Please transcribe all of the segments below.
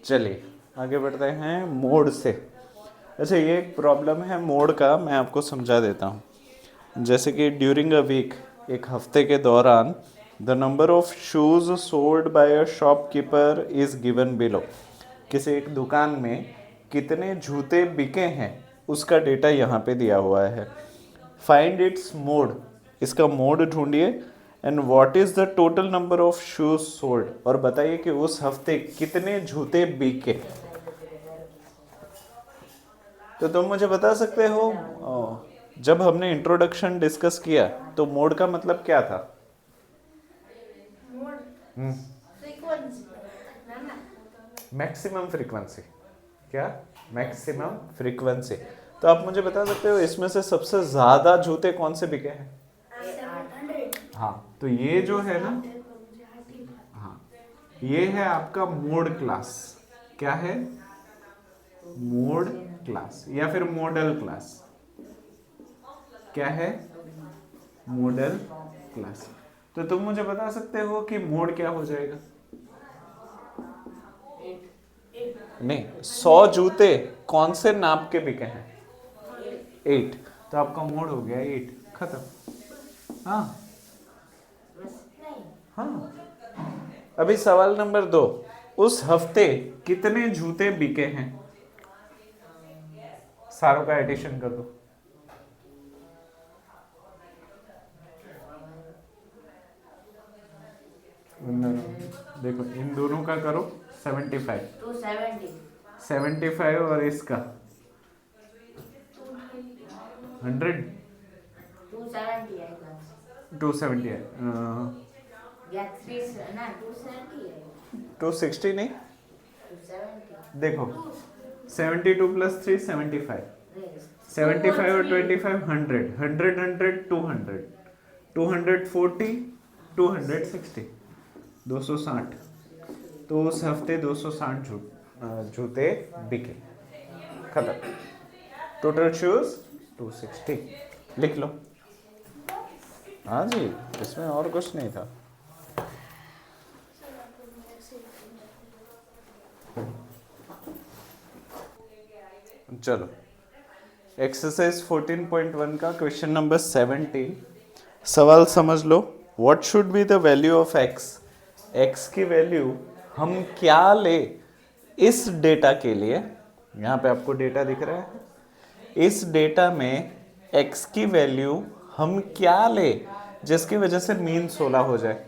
चलिए आगे बढ़ते हैं मोड से। अच्छा, ये एक प्रॉब्लम है मोड का, मैं आपको समझा देता हूँ। जैसे कि ड्यूरिंग अ वीक, एक हफ्ते के दौरान, the number of shoes sold by a shopkeeper is given below. किसी एक दुकान में कितने जूते बिके हैं उसका डेटा यहाँ पे दिया हुआ है। फाइंड इट्स मोड, इसका मोड ढूंढिए। And what is the total number of shoes sold, और बताइए कि उस हफ्ते कितने जूते बिके। तो तुम मुझे बता सकते हो, जब हमने इंट्रोडक्शन डिस्कस किया तो मोड का मतलब क्या था? Maximum frequency. क्या? Maximum frequency. तो आप मुझे बता सकते हो इसमें से सबसे ज्यादा जूते कौन से बिके हैं? हाँ, तो ये जो है ना, हाँ, ये है आपका मोड क्लास। क्या है? मोड क्लास या फिर मॉडल क्लास। क्या है? Model class. तो तुम मुझे बता सकते हो कि मोड क्या हो जाएगा? नहीं, 100 जूते कौन से नाप के बिके हैं? 8। तो आपका मोड हो गया 8, खत्म। हाँ हाँ। अभी सवाल नंबर 2, उस हफ्ते कितने जूते बिके हैं? सारों का एडिशन कर दो। देखो इन दोनों का करो 75। 75 और इसका 100। 270 है। 260 नहीं, देखो 72 + 3 75। 75 और 25 100, 100 100 200, 240 260, 260। तो उस हफ्ते 260 जूते बिके, खत्म। Total shoes 260। लिख लो। हाँ जी, इसमें और कुछ नहीं था। चलो, एक्सरसाइज 14.1 का क्वेश्चन नंबर 17। सवाल समझ लो। What should be the value of x? X की वैल्यू हम क्या ले इस डेटा के लिए? यहाँ पे आपको डेटा दिख रहा है। इस डेटा में एक्स की वैल्यू हम क्या ले जिसकी वजह से मीन 16 हो जाए?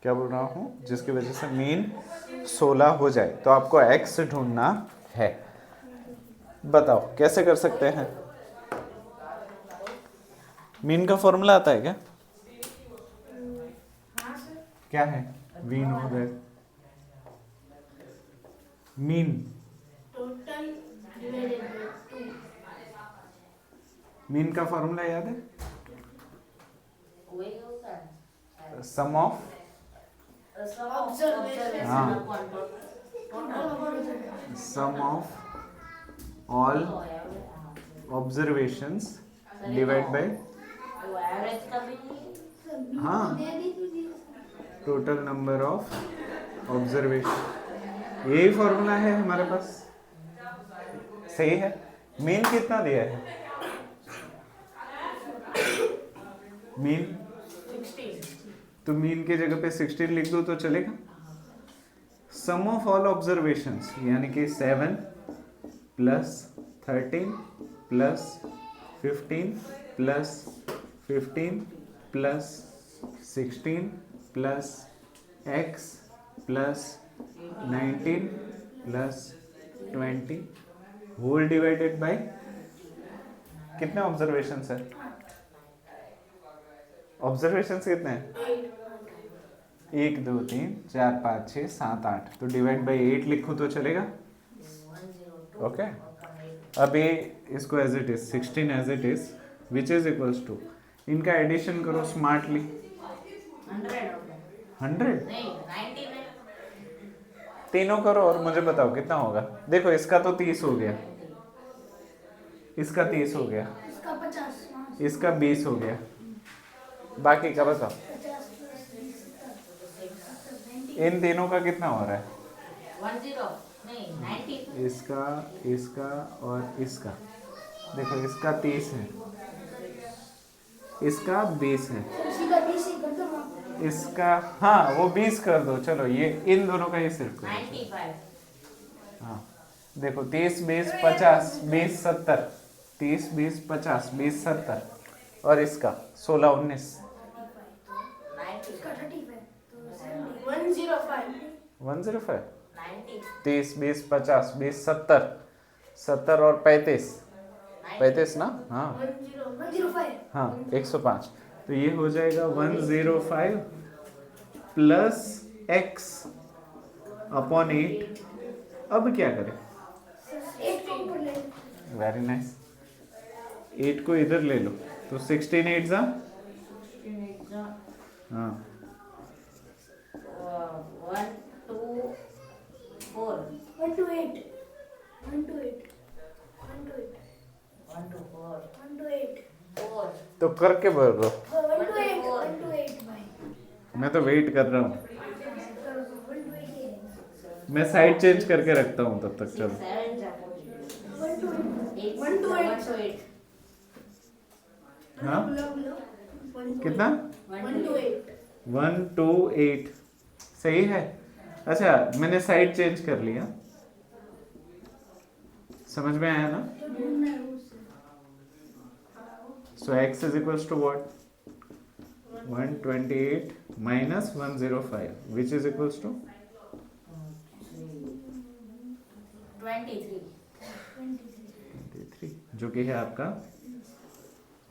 क्या बोल रहा हूँ? जिसकी वजह से मीन 16 हो जाए। तो आपको एक्स ढूंढना है। बताओ कैसे कर सकते हैं? मीन का फॉर्मूला आता है क्या? क्या है? मीन हो गए, मीन, मीन का फॉर्मूला याद है? सम ऑफ, हाँ, sum of all observations divide by, हाँ, टोटल नंबर ऑफ ऑब्जर्वेशन। यही फॉर्मूला है हमारे पास। सही है। मीन कितना दिया है? मीन, तो मीन की जगह पे 16 लिख दो तो चलेगा। सम ऑफ ऑल ऑब्जर्वेशंस यानी कि 7 + 13 + 15 + 15 + 16 + x + 19 + 20 होल डिवाइडेड बाय, कितने ऑब्जर्वेशंस है? ऑब्जर्वेशंस कितने हैं? 1 2 3 4 5 6 7 8। तो डिवाइड बाय 8 लिखो तो चलेगा। ओके। अभी इसको as it is 16 as it is which is equals to, इनका एडिशन करो स्मार्टली। 100 तीनों करो और मुझे बताओ कितना होगा। देखो इसका तो 30 हो गया, इसका 30 हो गया, इसका 20 हो गया, बाकी का बताओ। इन तीनों का कितना हो रहा है? नहीं 90 इसका इसका और इसका, देखो इसका 30 है, इसका 20 है, इसका हाँ वो 20 कर दो, चलो ये इन दोनों का ही सिर्फ करो। 95 हाँ देखो 30 20 50 20 70, 30 20 50 20 70, और इसका 16 19 105, 30 20 50 20 70, 70 और 35 35 ना, हाँ हाँ 105, तो ये हो जाएगा 105 प्लस एक्स अपॉन 8। अब क्या करें, वेरी नाइस, 8 को इधर ले लो तो 16 8 जा, हाँ 1 2 4 तो करके बोल दो, मैं तो वेट कर रहा हूँ, मैं साइड चेंज करके रखता हूँ तब तक, चलो 8 हाँ कितना 1 2 8 सही है। अच्छा मैंने साइड चेंज कर लिया, समझ में आया ना। So x is equals to what 128 minus 105 which is equals to 23, जो कि है आपका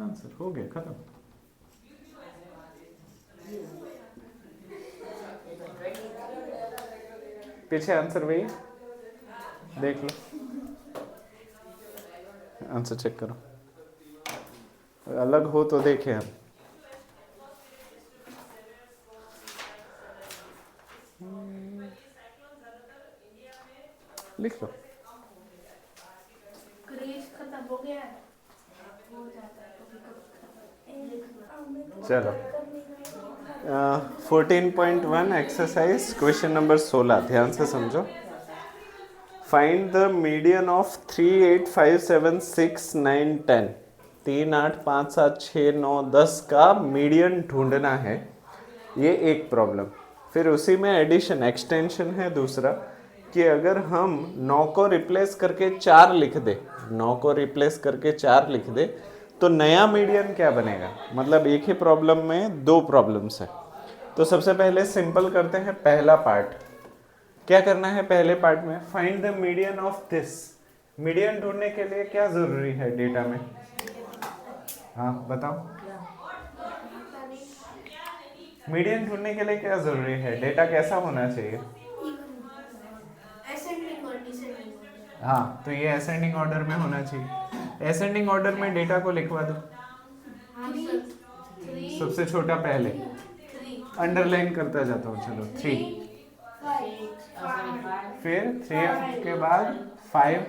आंसर। हो गया खत्म। पीछे आंसर वही, देख लो आंसर चेक करो, अलग हो तो देखे हम। लिख लो, खत्म हो गया, चलो 14.1 एक्सरसाइज क्वेश्चन नंबर 16, ध्यान से समझो। फाइंड द मीडियन ऑफ 3 8 5 7 6 9 10, 3 8 5 7 6 9 10 का मीडियन ढूंढना है, ये एक प्रॉब्लम। फिर उसी में एडिशन एक्सटेंशन है दूसरा, कि अगर हम 9 को रिप्लेस करके 4 लिख दे, 9 को रिप्लेस करके 4 लिख दे तो नया मीडियन क्या बनेगा। मतलब एक ही प्रॉब्लम में दो प्रॉब्लम्स है। तो सबसे पहले सिंपल करते हैं पहला पार्ट। क्या करना है पहले पार्ट में, find the median of this. Median ढूंढने के लिए क्या जरूरी है डेटा में, हाँ बताओ। मीडियन ढूंढने के लिए क्या जरूरी है, डेटा कैसा होना चाहिए। हाँ तो ये असेंडिंग ऑर्डर में होना चाहिए। असेंडिंग ऑर्डर में डेटा को लिखवा दो, सबसे छोटा पहले अंडरलाइन करता जाता हूँ, चलो 3, फिर 3 के बाद 5,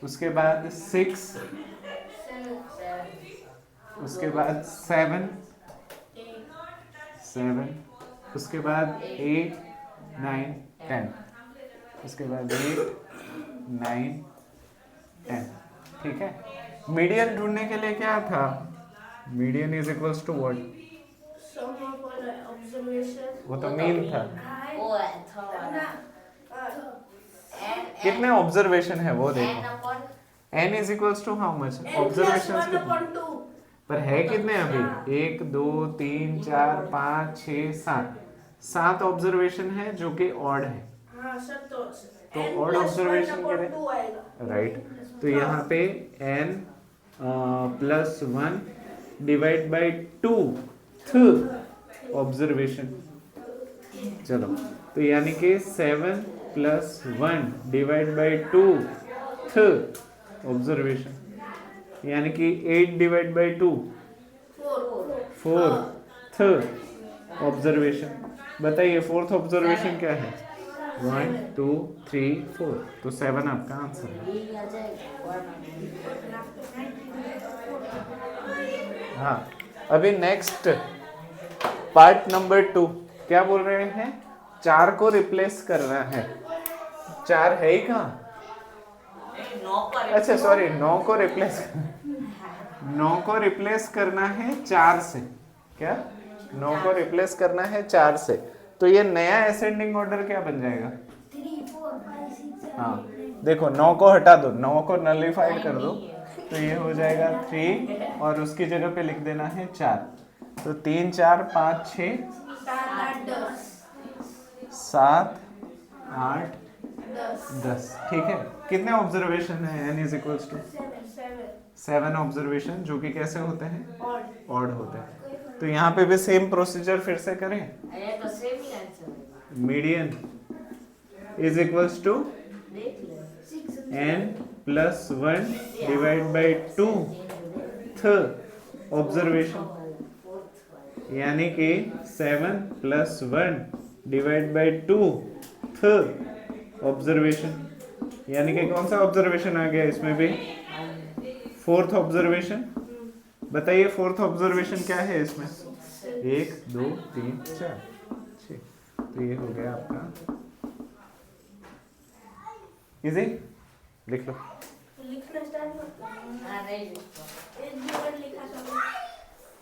उसके बाद 6, उसके बाद 7, उसके बाद 8 9 10, उसके बाद 8 9 10, ठीक है। मीडियन ढूंढने के लिए क्या था, median is equals to what, वो तो मीन था। कितने ऑब्जर्वेशन है वो देखो, n is equals to how much observation, पर है कितने अभी 1 2 3 4 5 6 7, 7 ऑब्जर्वेशन है जो कि ऑड है। तो ऑड ऑब्जर्वेशन के लिए राइट, तो यहाँ पे n plus 1 divide by 2 observation, चलो तो यानी कि 7 प्लस 1 डिवाइड बाई 2 ऑब्जर्वेशन, यानी कि 8 डिवाइड बाई 2 4th ऑब्जर्वेशन। बताइए फोर्थ ऑब्जर्वेशन क्या है, 1 2 3 4, तो 7 आपका आंसर है। हाँ अभी नेक्स्ट पार्ट नंबर 2 क्या बोल रहे हैं, 4 को रिप्लेस करना है। 4 है ही कहाँ? अच्छा सॉरी, 9 को रिप्लेस करना है 4 से। क्या? 9 को रिप्लेस करना है 4 से। तो ये नया असेंडिंग ऑर्डर क्या बन जाएगा? 3 4 5 6 7 हाँ 8 9 देखो, 9 को हटा दो, 9 को नलिफाइड कर दो, तो ये हो जाएगा 3 और उसकी जगह पे लिख देना है 4। तो 3 4 5 6 7 8 10 7 8 10। ठीक है, कितने ऑब्जर्वेशन है? n is equals to 7 observation, जो कि कैसे होते हैं? ऑड होते हैं। तो यहाँ पे भी सेम प्रोसीजर फिर से करें। तो सेम ही answer median is equals to n plus 1 divide by 2 observation, यानी कि 7 प्लस 1 डिवाइड बाई 2 ऑब्जर्वेशन, यानी कि कौन सा ऑब्जर्वेशन आ गया इसमें भी? 4th observation. बताइए 4th ऑब्जर्वेशन क्या है इसमें? 1 2 3 4 6। तो ये हो गया आपका इजी। लिख लो। लिखना स्टार्ट करते हैं। नहीं एक दो वर्ड लिखा सब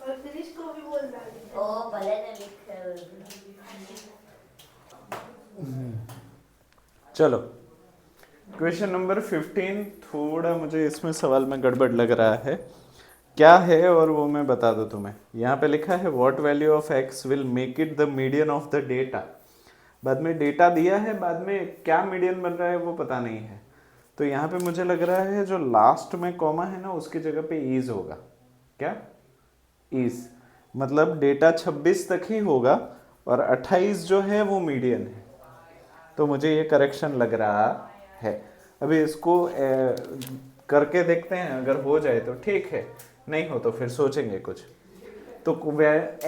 और फिर इसको भी बोल रहा है। ओ भले ने लिख चलो क्वेश्चन नंबर 15, थोड़ा मुझे इसमें सवाल में गड़बड़ लग रहा है। क्या है और वो मैं बता दूं तुम्हें। यहाँ पे लिखा है what value of x will make it the median of the data. बाद में डेटा दिया है, बाद में क्या मीडियन बन रहा है वो पता नहीं है। तो यहाँ पे मुझे लग रहा है जो लास्ट में कॉमा है ना, उसकी जगह पे इज होगा। क्या? इज मतलब डेटा 26 तक ही होगा और 28 जो है वो मीडियन है। तो मुझे ये करेक्शन लग रहा है। अभी इसको करके देखते हैं, अगर हो जाए तो ठीक है, नहीं हो तो फिर सोचेंगे कुछ। तो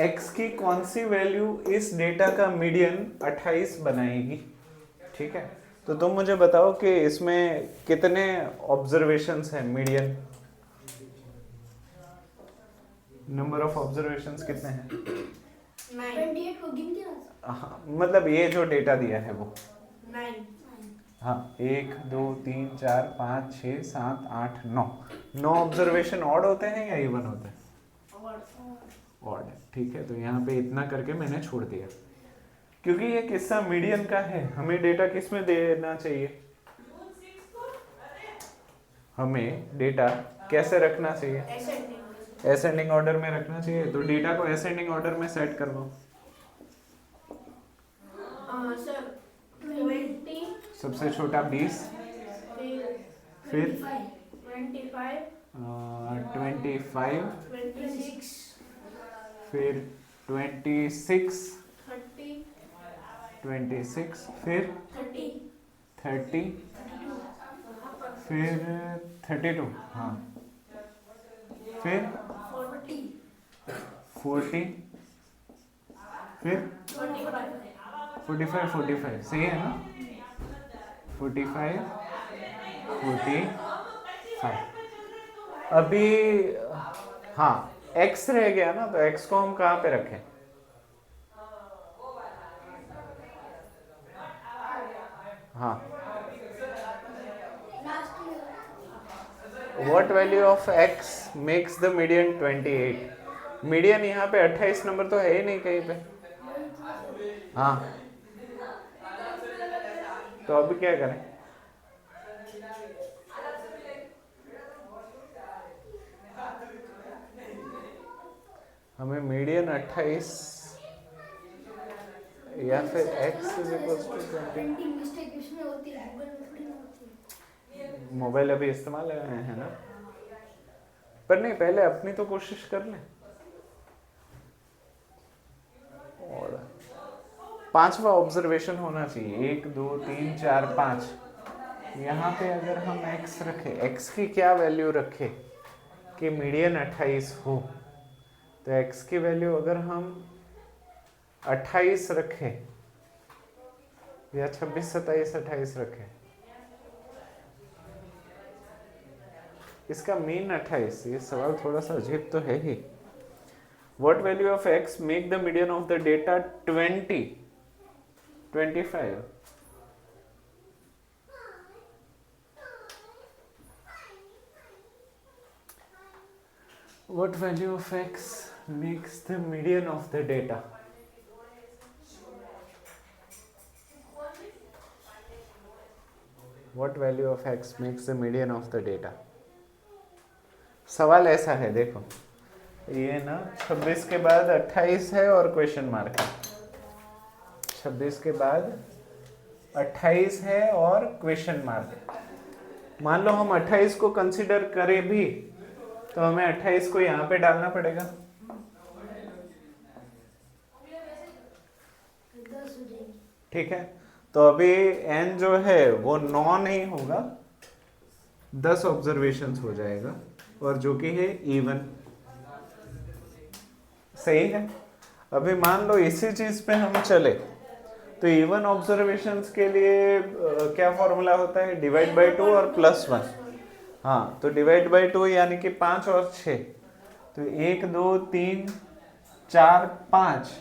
x की कौन सी वैल्यू इस डेटा का मीडियन 28 बनाएगी? ठीक है, तो तुम मुझे बताओ कि इसमें कितने ऑब्जर्वेशंस हैं मीडियन? नंबर ऑफ ऑब्जर्वेशंस कितने हैं? 28 को गिन के ना। हाँ, मतलब ये जो डेटा दिया है वो 9 हाँ 1 2 3 4 5 6 7 8 9 9 ऑब्जर्वेशन ऑड होते हैं या इवन होते हैं? ऑड है। ठीक है, तो यहाँ पे इतना करके मैंने छोड़ दिया, क्योंकि ये किस्सा मीडियन का है। हमें डेटा किस में देना चाहिए? हमें डेटा कैसे रखना चाहिए? असेंडिंग ऑर्डर में रखना चाहिए। तो डेटा को असेंडिंग ऑर्डर में सेट करवाओ। सर 20 सबसे छोटा 20, फिर 25 25, 26 फिर 26, 30 26, फिर 30 30, फिर 32, हाँ, फिर 40 40, फिर 45, 45 सही है ना? 45, 45। अभी हाँ x रह गया ना, तो x को हम कहाँ पे रखें? हाँ, what value of x makes the median 28? Median यहाँ पे 28 नंबर तो है ही नहीं कहीं पे। हाँ, तो अभी क्या करें? हमें मीडियन 28 या फिर x is equals to 20। Printing mistake इसमें होती है, गूगल में थोड़ी ना होती है। मोबाइल अभी इस्तेमाल है ना, पर नहीं, पहले अपनी तो कोशिश कर ले। और 5वां ऑब्जर्वेशन होना चाहिए। 1 2 3 4 5। यहाँ पे अगर हम x रखें, x की क्या वैल्यू रखें कि मीडियन 28 हो, तो x की वैल्यू अगर हम 28 रखें या 26 27 28 रखें, इसका मीन 28। ये सवाल थोड़ा सा अजीब तो है ही। What value of x make the median of the data 20? 25. What value of x makes the median of the data? What value of x makes the median of the data? सवाल ऐसा है, देखो ये ना 26 के बाद 28 है और क्वेश्चन मार्क है. 26 के बाद 28 है और क्वेश्चन मार्क है. मान लो हम 28 को कंसीडर करें भी तो हमें 28 को यहाँ पे डालना पड़ेगा. 10 हो जाएगी. ठीक है, तो अभी n जो है वो 9 नहीं होगा, 10 ऑब्जर्वेशंस हो जाएगा और जो कि है इवन. सही है. अभी मान लो इसी चीज पे हम चले तो इवन ऑब्जर्वेशंस के लिए क्या फॉर्मूला होता है? डिवाइड बाय 2 और +1. हाँ, तो डिवाइड बाय 2 यानी कि 5 और 6, तो 1 2 3 4 5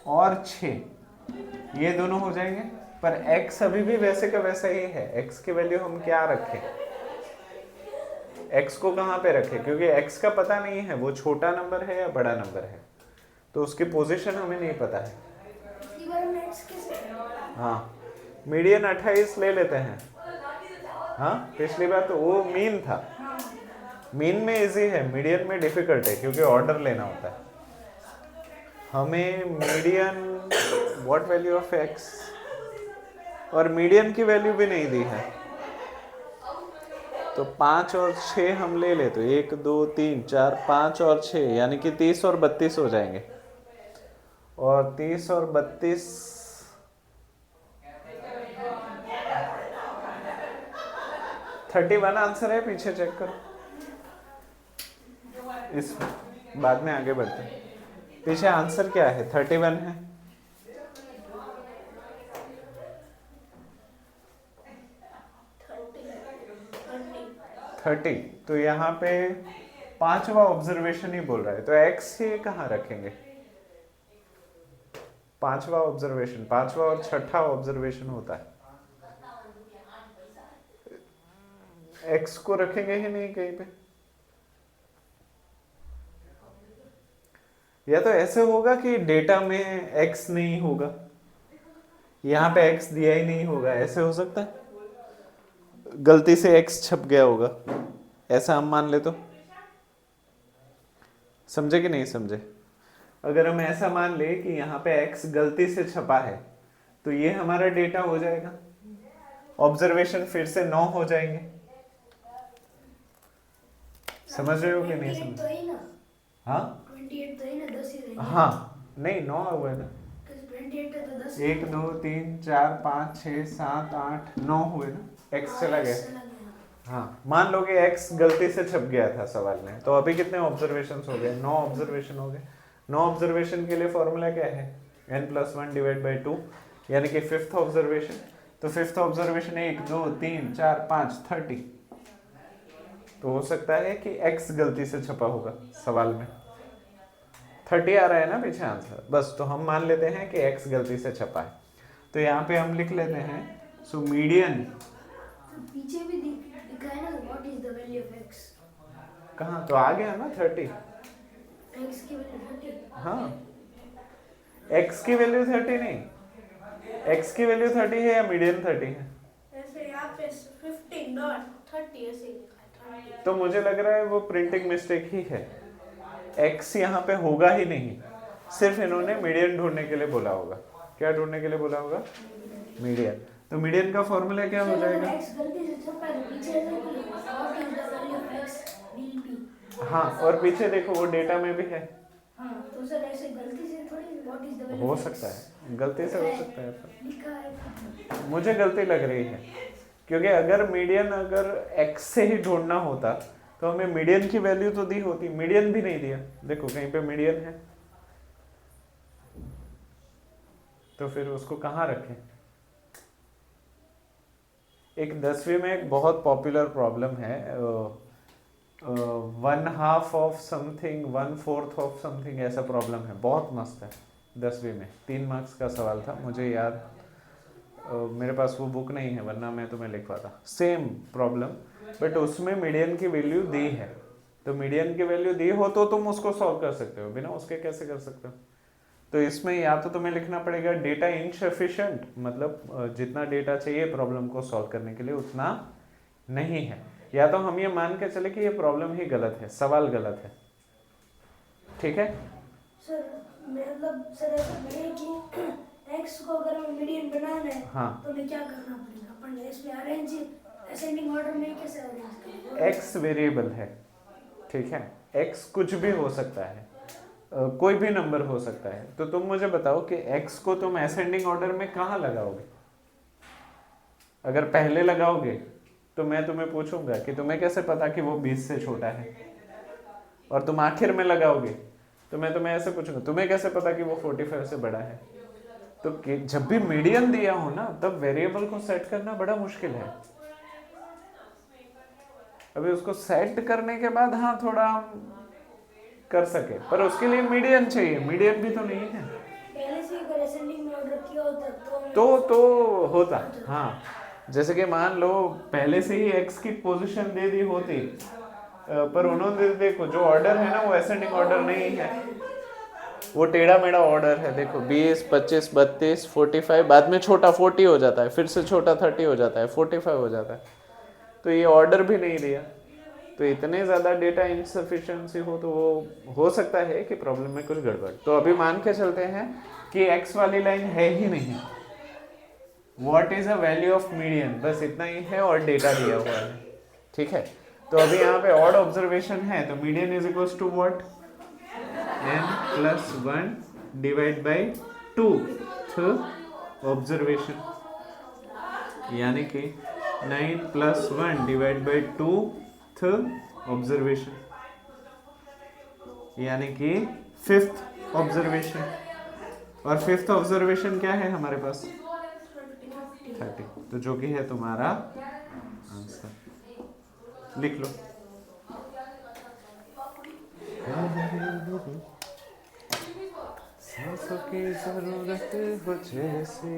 और 6 ये दोनों हो जाएंगे. पर x अभी भी वैसे का वैसा ही है. x की वैल्यू हम क्या रखें? x को कहाँ पे रखें? क्योंकि x का पता नहीं है वो छोटा नंबर है या बड़ा नंबर है, तो उसकी पोजीशन हमें नहीं पता है. पिछली बार हमने x कैसे किया? हाँ, मीडियन 28 ले लेते हैं. हाँ, पिछली बार तो वो मीन था. मीन में इजी है, मीडियन में डिफिकल्ट है क्योंकि ऑर्डर लेना होता है. हमें median, what value of x, और मीडियन की वैल्यू भी नहीं दी है. तो 5 और 6 हम ले ले तो 1 2 3 4 5 और 6 यानी कि 30 और 32 हो जाएंगे. और 30 और 32 31 आंसर है. पीछे चेक करो, इस बाद में आगे बढ़ते हैं. पीछे आंसर क्या है? 31 है. 30. तो यहाँ पे पांचवा ऑब्जर्वेशन ही बोल रहा है, तो x ही कहाँ रखेंगे? पांचवा ऑब्जर्वेशन, पांचवा और छठा ऑब्जर्वेशन होता है. x को रखेंगे ही नहीं कहीं पे. या तो ऐसे होगा कि डेटा में x नहीं होगा, यहाँ पे x दिया ही नहीं होगा, ऐसे हो सकता है. गलती से x छप गया होगा, ऐसा हम मान ले तो. समझे कि नहीं समझे? अगर हम ऐसा मान ले कि यहाँ पे x गलती से छपा है तो ये हमारा डेटा हो जाएगा. ऑब्जर्वेशन फिर से 9 हो जाएंगे. समझ रहे हो कि नहीं 28 समझ? तो ही ना. हाँ 28 तो ही ना, 10 ही रहेंगे. हाँ, नहीं 9 हुआ ना. 28 है तो 10. 1 2 3 4 5 6 7 8 9 हुए ना. x चला गया. चला गया. हाँ, मान लो कि x गलती से छप गया था सवाल में, तो अभी कितने ऑब्जर्वेशंस हो गए? 9 ऑब्जर्वेशन हो गए. 9 ऑब्जर्वेशन के लिए फॉर्मूला क्या है? n+1 डिवाइड बाई 2 यानी कि 5th ऑब्जर्वेशन. तो 5th ऑब्जर्वेशन 1 2 3 4 5 30. तो हो सकता है कि x गलती से छपा होगा सवाल में. 30 आ रहा है ना पीछे आंसर. बस, तो हम मान लेते हैं कि x गलती से छपा है. तो यहाँ पे हम लिख लेते हैं, सो मीडियन. तो पीछे भी लिखा है ना, what is the value of x. कहाँ? तो आ गया ना 30. x की वैल्यू 30. हाँ, x की वैल्यू 30 नहीं, x की वैल्यू 30 है या मीडियन 30 है? ऐसे यहाँ पे 15 नॉट 30 ऐसे लिखा है 30. तो मुझे लग रहा है वो प्रिंटिंग मिस्टेक ही है. x यहाँ पे होगा ही नहीं, सिर्फ इन्होंने मीडियन ढूंढने के लिए बोला होगा. क्या ढूंढने के लिए बोला होगा? मीडियन. तो मीडियन का फॉर्मूला क्या हो जाएगा? x गलती से छपा है तो पीछे ऐसे क्यों लिखा? What is the value of x will be. हाँ, और पीछे देखो वो डेटा में भी है. हाँ, तो सर ऐसे गलती से थोड़ी व्हाट इज द वैल्यू हो ऑफ सकता है, गलती से हो सकता है. लिखा है. मुझे गलती लग रही है क्योंकि अगर मीडियन अगर x से ही ढूंढना होता तो हमें मीडियन की वैल्यू तो दी होती. मीडियन भी नहीं दिया. देखो कहीं पे मीडियन है, तो फिर उसको कहाँ रखें? एक 10वीं में एक बहुत पॉपुलर प्रॉब्लम है, 1/2 ऑफ समथिंग 1/4 ऑफ समथिंग, ऐसा प्रॉब्लम है. बहुत मस्त है. 10वीं में 3 मार्क्स का सवाल था, मुझे याद मेरे पास वो बुक नहीं है वरना मैं तुम्हें लिखवाता। सेम प्रॉब्लम, बट उसमें मीडियन की वैल्यू दी है, तो मीडियन की वैल्यू दी हो तो तुम उसको सॉल्व कर सकते हो, बिना उसके कैसे कर सकते हो? तो इसमें या तो तुम्हें लिखना पड़ेगा डेटा इनसफिशिएंट, मतलब जितना डेटा चाहिए प्रॉब्लम को सॉल्व करने के लिए उतना नहीं है, या तो हम ये मान के चले कि ये प्रॉब्लम ही गलत है, सवाल गलत है। ठीक है सर मतलब सर ऐसा है कि एक्स को अगर हमें मीडियन बनाना है हाँ। तो हमें क्या करना पड़ेगा? अपन इसमें अरेंज असेंडिंग ऑर्डर में कैसे अरेंज करें? एक्स वेरिएबल है, ठीक है, एक्स कुछ भी हो सकता है, कोई भी नंबर हो सकता है, तो तुम मुझे बताओ कि एक्स को तुम असेंडिंग ऑर्डर में कहाँ लगाओगे? अगर पहले लगाओगे तो मैं तुम्हें पूछूंगा कि तुम्हें कैसे पता कि वो 20 से छोटा है, और तुम आखिर में लगाओगे तो मैं तुम्हें ऐसे पूछूंगा तुम्हें कैसे पता कि वो 45 से बड़ा है? तो जब भी मीडियन दिया हो ना तब वेरिएबल को सेट करना बड़ा मुश्किल है। अभी उसको सेट करने के बाद हाँ थोड़ा हम कर सके, पर उसके लिए मीडियन चाहिए, मीडियन भी तो नहीं है। पहले से अगर असेंडिंग में ऑर्डर किया होता तो होता, हाँ, जैसे कि मान लो पहले से ही एक्स की पोजीशन दे दी होती, पर उन्होंने देखो जो ऑर्डर है ना वो असेंडिंग ऑर्डर नहीं है, वो टेढ़ा मेढ़ा ऑर्डर है। देखो 20, 25, 32, 45, बाद में छोटा 40 हो जाता है, फिर से छोटा 30 हो जाता है, 45 हो जाता है, तो ये ऑर्डर भी नहीं दिया। तो इतने ज़्यादा डेटा इनसफिशिएंसी हो तो वो हो सकता है कि प्रॉब्लम में कुछ गड़बड़। तो अभी मान के चलते हैं कि एक्स वाली लाइन है ही नहीं, what is a value of median, बस इतना ही है और डेटा दिया हुआ है। ठीक है, तो अभी यहाँ पे ऑड ऑब्जर्वेशन है, तो median is equals to what, n+1 divide by 2th observation, यानी कि 9+1 डिवाइड बाई 2th ऑब्जर्वेशन, यानी कि 5th ऑब्जर्वेशन। और 5th ऑब्जर्वेशन क्या है हमारे पास? 30, तो जो कि है तुम्हारा आंसर। लिख लो। सांसों की जरूरत हो जैसे